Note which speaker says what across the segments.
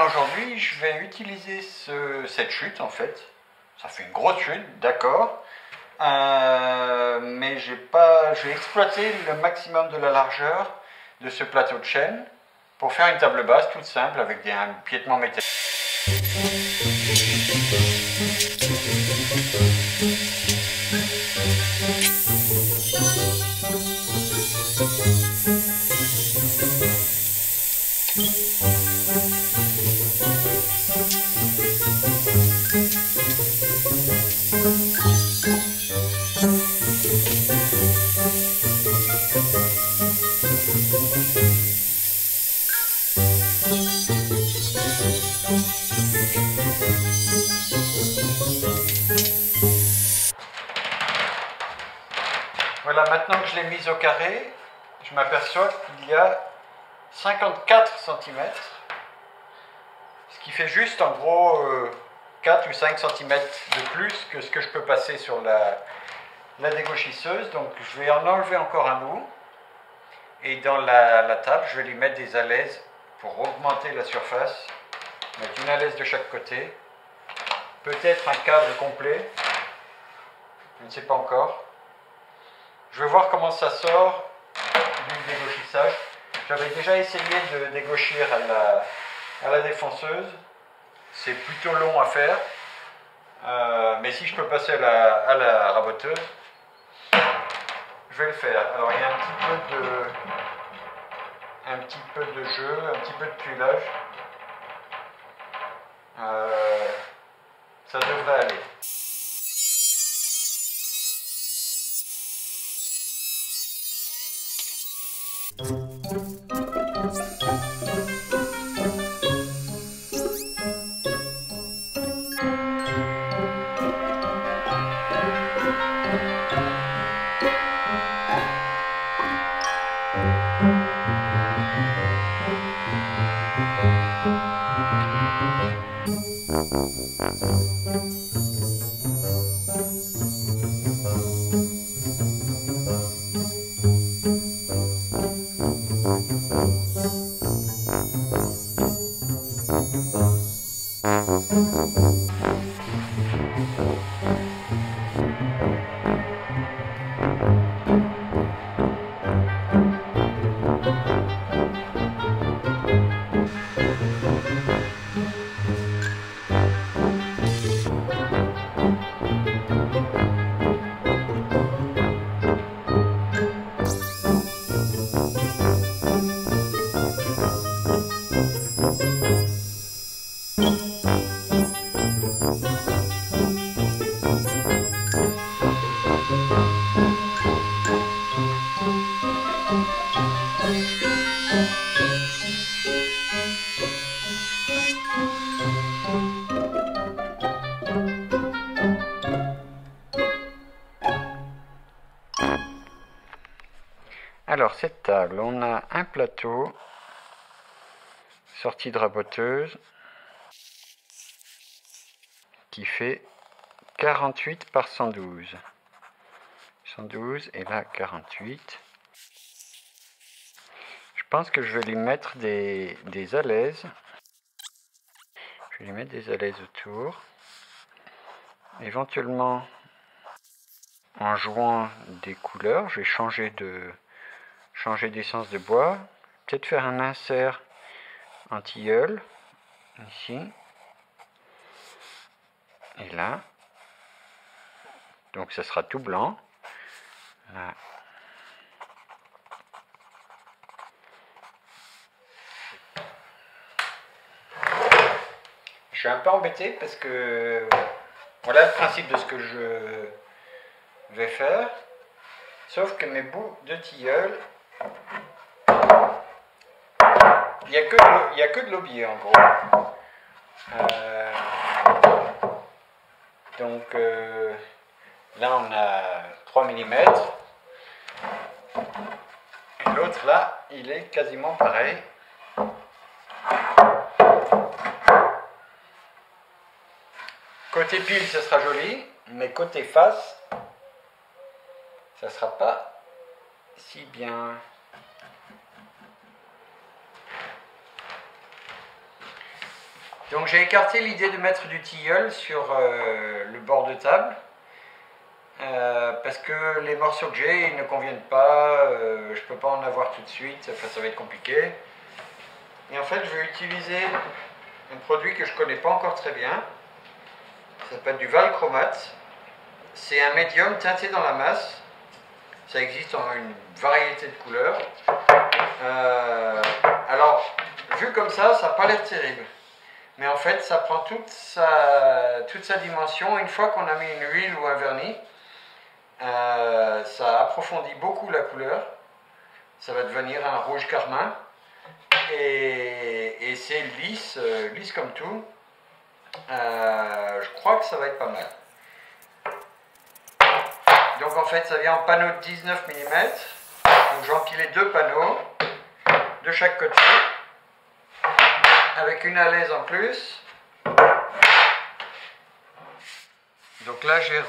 Speaker 1: bien aujourd'hui, je vais utiliser cette chute en fait. Ça fait une grosse chute, d'accord. Mais j'ai exploité le maximum de la largeur de ce plateau de chêne pour faire une table basse toute simple avec un piétement métallique. Voilà, maintenant que je l'ai mise au carré, je m'aperçois qu'il y a 54 cm, ce qui fait juste en gros 4 ou 5 cm de plus que ce que je peux passer sur la dégauchisseuse. Donc je vais en enlever encore un bout, et dans la table, je vais lui mettre des alaises pour augmenter la surface, mettre une alaise de chaque côté, peut-être un cadre complet, je ne sais pas encore. Je vais voir comment ça sort du dégauchissage. J'avais déjà essayé de dégauchir à la défonceuse. C'est plutôt long à faire. Mais si je peux passer à la raboteuse, je vais le faire. Alors il y a un petit peu de jeu, un petit peu de tuilage. Ça devrait aller. Alors cette table, on a un plateau sorti de raboteuse qui fait 48 par 112. 112 et là 48. Je pense que je vais lui mettre des alaises. Je vais lui mettre des alaises autour. Éventuellement, en jouant des couleurs, je vais changer d'essence de bois. Peut-être faire un insert en tilleul, ici. Et là. Donc ça sera tout blanc. Là. Je suis un peu embêté parce que voilà le principe de ce que je vais faire. Sauf que mes bouts de tilleul, il n'y a que de l'aubier en gros. Donc là on a 3 mm. Et l'autre là, il est quasiment pareil. Côté pile, ça sera joli, mais côté face, ça sera pas si bien. Donc j'ai écarté l'idée de mettre du tilleul sur le bord de table parce que les morceaux que j'ai ils ne conviennent pas, je ne peux pas en avoir tout de suite, enfin, ça va être compliqué. Et en fait je vais utiliser un produit que je ne connais pas encore très bien, ça s'appelle du Valchromate. C'est un médium teinté dans la masse, ça existe en une variété de couleurs. Alors vu comme ça n'a pas l'air terrible. Mais en fait, ça prend toute sa dimension. Une fois qu'on a mis une huile ou un vernis, ça approfondit beaucoup la couleur. Ça va devenir un rouge carmin. Et c'est lisse, lisse comme tout. Je crois que ça va être pas mal. Donc en fait, ça vient en panneau de 19 mm. Donc j'ai empilé 2 panneaux de chaque côté, avec une alaise en plus. Donc là j'ai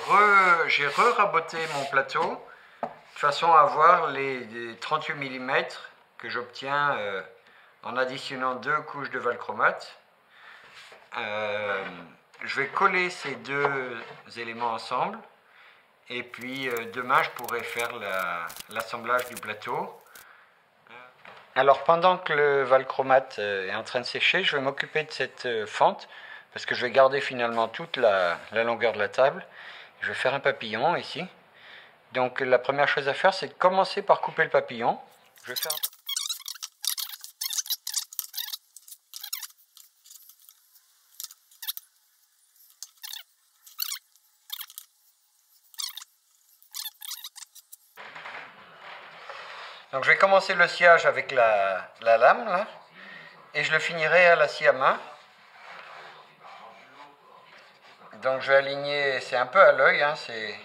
Speaker 1: re-raboté mon plateau de façon à avoir les 38 mm que j'obtiens en additionnant 2 couches de Valchromate. Je vais coller ces 2 éléments ensemble et puis demain je pourrai faire l'assemblage du plateau. Alors pendant que le Valchromate est en train de sécher, je vais m'occuper de cette fente parce que je vais garder finalement toute la longueur de la table. Je vais faire un papillon ici. Donc la première chose à faire, c'est de commencer par couper le papillon. Je vais faire Donc je vais commencer le sciage avec la lame là, et je le finirai à la scie à main. Donc je vais aligner, c'est un peu à l'œil, hein, c'est...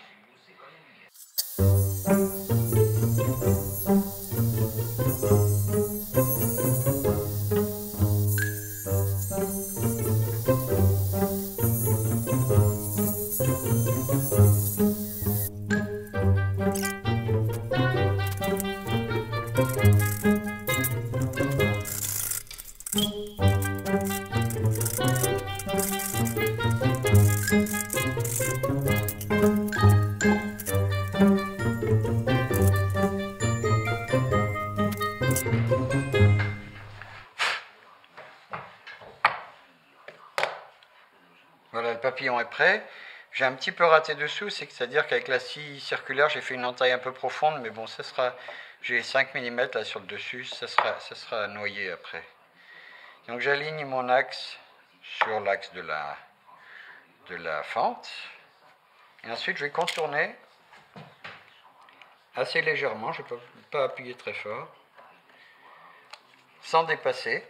Speaker 1: Voilà, le papillon est prêt. J'ai un petit peu raté dessous, c'est-à-dire qu'avec la scie circulaire, j'ai fait une entaille un peu profonde, mais bon, ça sera... J'ai 5 mm là sur le dessus, ça sera noyé après. Donc j'aligne mon axe sur l'axe de la fente. Et ensuite, je vais contourner assez légèrement, je ne peux pas appuyer très fort, sans dépasser.